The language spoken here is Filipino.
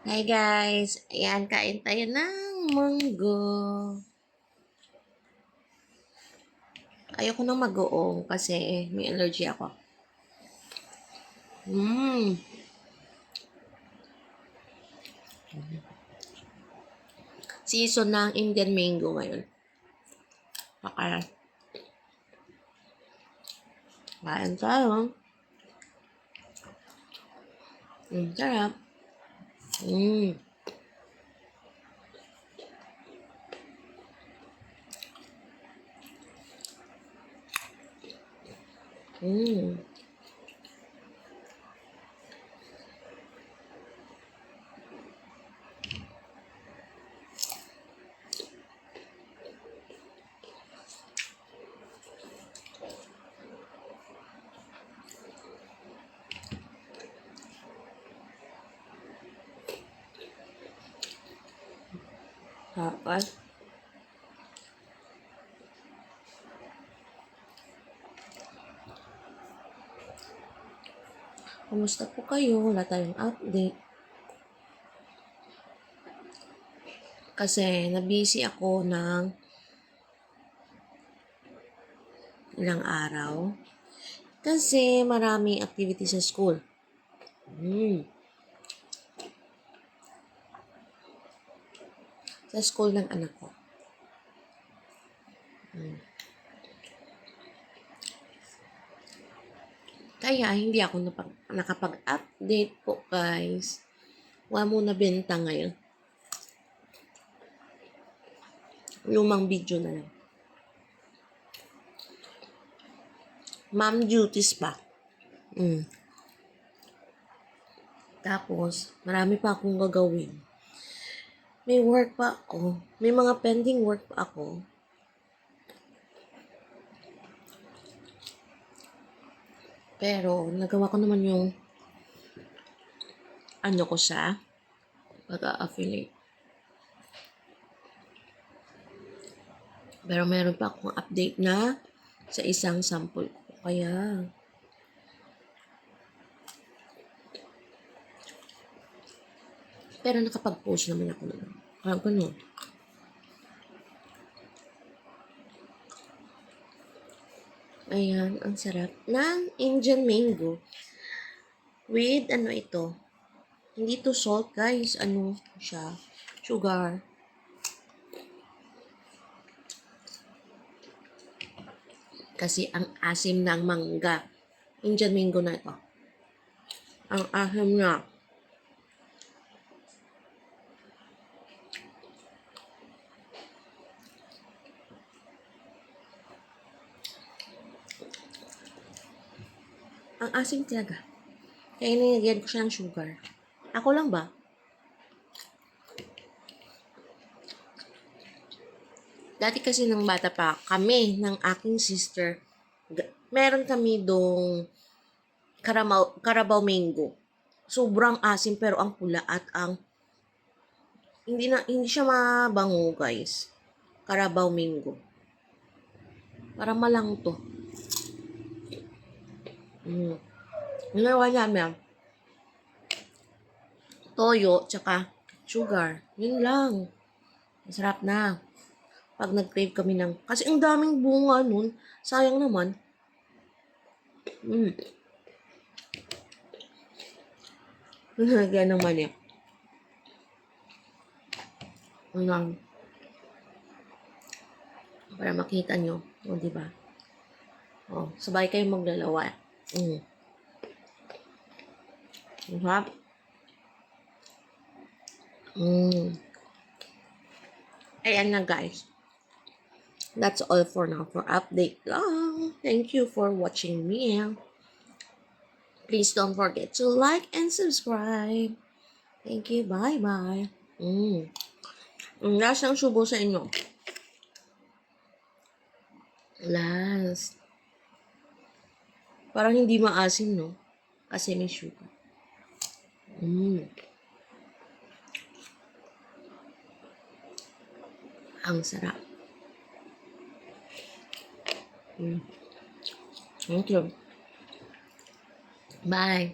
Hi guys! Ayan, kain tayo ng munggo. Ayoko nang mag-uong kasi may allergy ako. Mmm! Season ng Indian mango ngayon. Kakain. Kain tayo. Sarap. Mmm. Mmm. Tapos, kumusta po kayo? Wala tayong update. Kasi nabisi ako ng ilang araw. Kasi maraming activity sa school. Sa school ng anak ko. Kaya hindi ako nakapag-update po guys. Wala muna benta ngayon. Lumang video na lang. Mom duties pa. Tapos, marami pa akong gagawin. May work pa ako. May mga pending work pa ako. Pero, nagawa ko naman yung ano ko siya. Pag-affiliate. Pero meron pa akong update na sa isang sample ko. Kaya, pero nakapag-post naman ako naman. Kaya ganun. Ayan, ang sarap ng Indian mango. With, ano ito? Hindi to salt, guys. Ano siya? Sugar. Kasi ang asim ng mangga. Indian mango na ito. Ang asim na. Ang asim talaga. Kaya nilagyan ko siya ng sugar. Ako lang ba? Dati kasi nang bata pa kami ng aking sister, meron kami dong Carabao mango. Sobrang asim pero ang pula at ang hindi siya mabango, guys. Carabao mango. Parang malang to. Ginawa namin toyo tsaka sugar. Yun lang. Masarap na. Pag nag-crave kami ng... Kasi ang daming bunga nun. Sayang naman. Nalagyan ng mani. Ano, para makita nyo. O, diba? O, sabay kayong maglalawa. Masarap. Ayan na, guys. That's all for now. For update lang. Thank you for watching me. Please don't forget to like and subscribe. Thank you. Bye-bye. Ang last ng subo sa inyo. Last. Parang hindi maasim, no? Kasi may sugar. Ang sarap. Thank you. Bye.